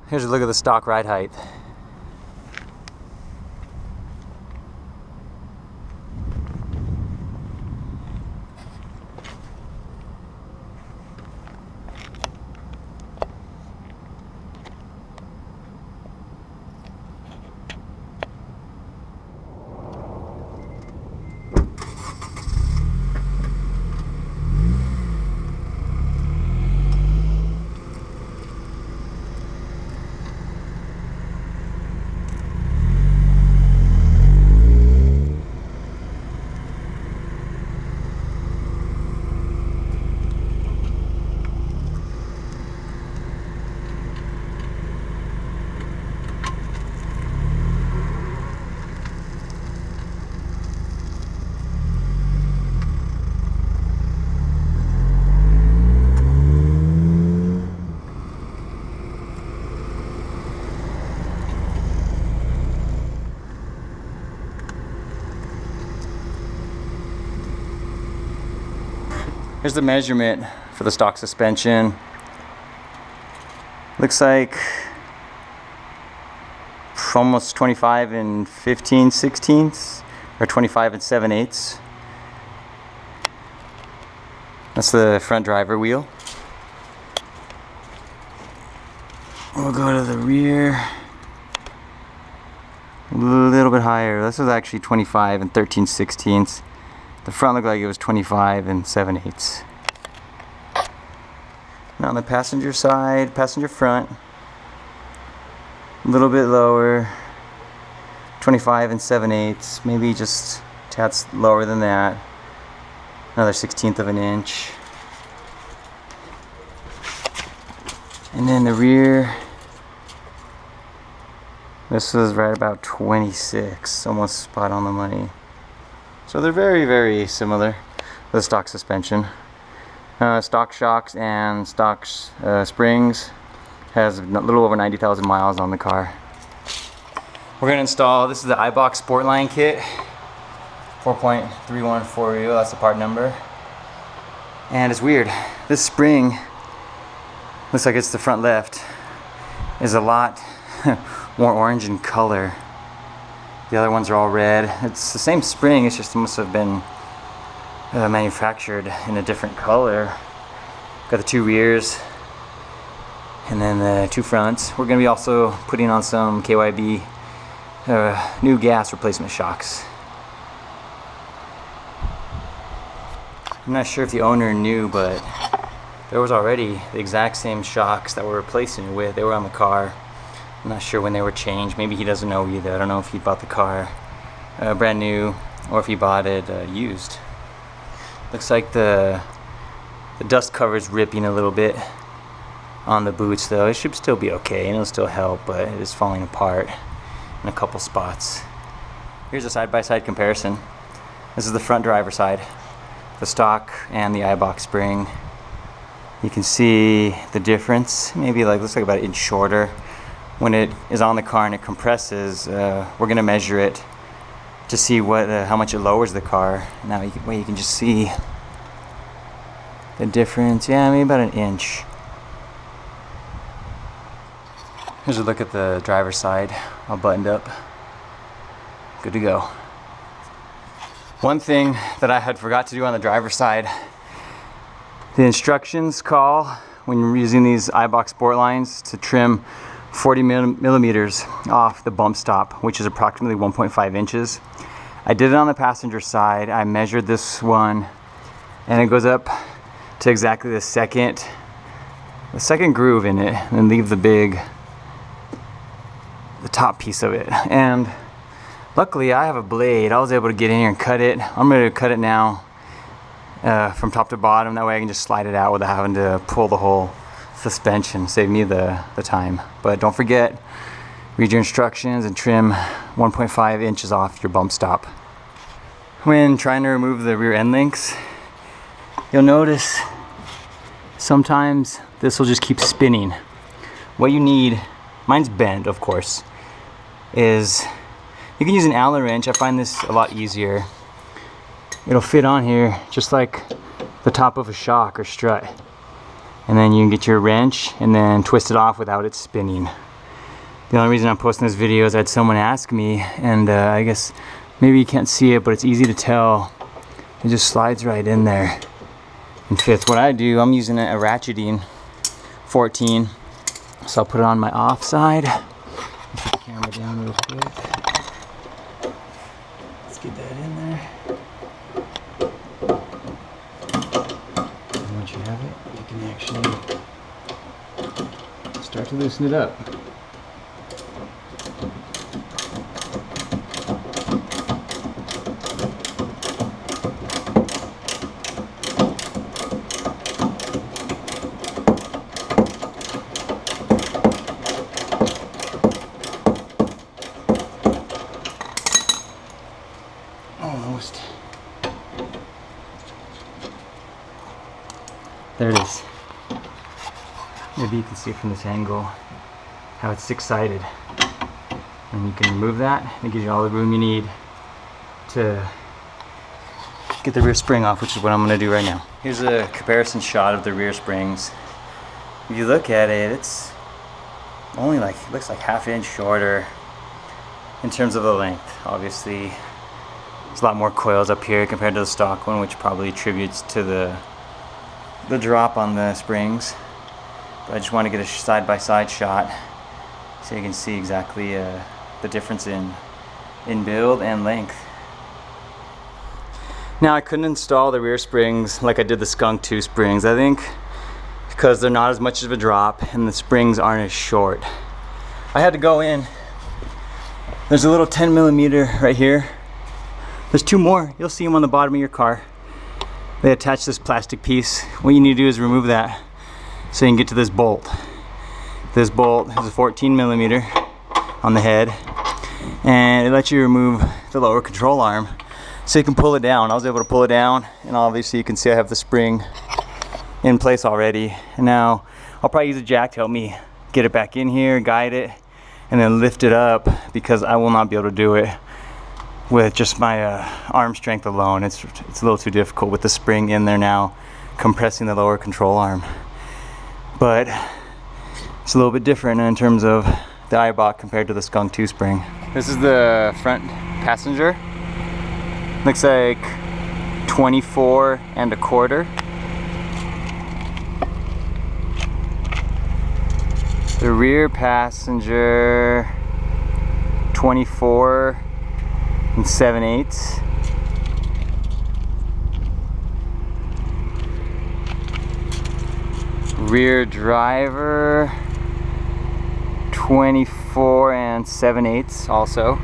Here's a look at the stock ride height. Here's the measurement for the stock suspension. Looks like almost 25 and 15/16 or 25 and 7/8. That's the front driver wheel. We'll go to the rear. A little bit higher. This was actually 25 and 13/16. The front looked like it was 25 and 7/8. Now on the passenger side, passenger front, a little bit lower, 25 and 7/8, maybe just a tad lower than that. Another 1/16 of an inch. And then the rear, this was right about 26, almost spot on the money. So they're very, very similar, the stock suspension. Stock shocks and stock springs. Has a little over 90,000 miles on the car. We're going to install, this is the Eibach Sportline kit. 4.314U, that's the part number. And it's weird, this spring, looks like it's the front left, is a lot more orange in color. The other ones are all red. It's the same spring, it's just it must have been manufactured in a different color. Got the two rears and then the two fronts. We're going to be also putting on some KYB new gas replacement shocks. I'm not sure if the owner knew, but there was already the exact same shocks that we're replacing it with. They were on the car. I'm not sure when they were changed. Maybe he doesn't know either. I don't know if he bought the car brand new or if he bought it used. Looks like the dust cover is ripping a little bit on the boots though. It should still be okay and it'll still help, but it is falling apart in a couple spots. Here's a side-by-side comparison. This is the front driver side, the stock and the Eibach spring. You can see the difference. Maybe looks like about an inch shorter. When it is on the car and it compresses, we're going to measure it to see how much it lowers the car. Now you can just see the difference. Yeah, maybe about an inch. Here's a look at the driver's side, all buttoned up. Good to go. One thing that I had forgot to do on the driver's side, the instructions call when you're using these Eibach Sportlines to trim 40 millimeters off the bump stop, which is approximately 1.5 inches. I did it on the passenger side. I measured this one and it goes up to exactly the second groove in it and leave the top piece of it. And luckily I have a blade. I was able to get in here and cut it. I'm going to cut it now from top to bottom. That way I can just slide it out without having to pull the whole suspension. Save me the time. But don't forget, read your instructions and trim 1.5 inches off your bump stop. When trying to remove the rear end links, you'll notice sometimes this will just keep spinning. What you need, mine's bent of course, is you can use an Allen wrench. I find this a lot easier. It'll fit on here just like the top of a shock or strut. And then you can get your wrench and then twist it off without it spinning. The only reason I'm posting this video is I had someone ask me, and I guess maybe you can't see it, but it's easy to tell. It just slides right in there and fits. What I do, I'm using a ratcheting 14, so I'll put it on my off side. Put the camera down real quick. Let's get that in there. And once you have it, you can actually start to loosen it up. Almost. There it is. Maybe you can see it from this angle how it's six-sided. And you can remove that, and it gives you all the room you need to get the rear spring off, which is what I'm going to do right now. Here's a comparison shot of the rear springs. If you look at it, it's only like, it looks like half inch shorter in terms of the length. Obviously, there's a lot more coils up here compared to the stock one, which probably attributes to the drop on the springs. But I just want to get a side-by-side shot so you can see exactly the difference in build and length. Now, I couldn't install the rear springs like I did the Skunk 2 springs, I think, because they're not as much of a drop and the springs aren't as short. I had to go in. There's a little 10mm right here. There's two more. You'll see them on the bottom of your car. They attach this plastic piece. What you need to do is remove that so you can get to this bolt. This bolt has a 14mm on the head, and it lets you remove the lower control arm so you can pull it down. I was able to pull it down, and obviously you can see I have the spring in place already. And now I'll probably use a jack to help me get it back in here, guide it, and then lift it up, because I will not be able to do it with just my arm strength alone. It's a little too difficult with the spring in there now, compressing the lower control arm. But it's a little bit different in terms of the Eibach compared to the Skunk 2 spring. This is the front passenger. Looks like 24 1/4. The rear passenger, 24 7/8. Rear driver, 24 7/8 also.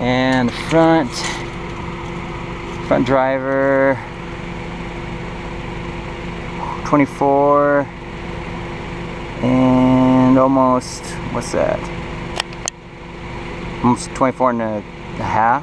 And front driver, 24 and almost, what's that? Almost 24 1/2.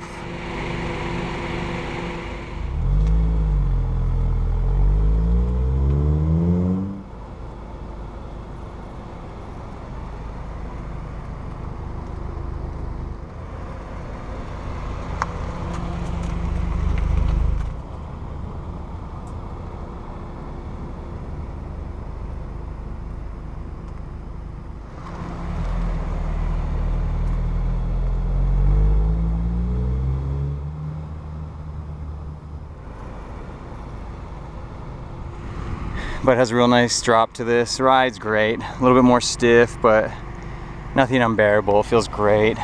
But it has a real nice drop to this. The ride's great. A little bit more stiff, but nothing unbearable. It feels great.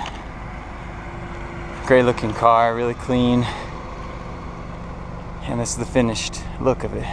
Great looking car, really clean. And this is the finished look of it.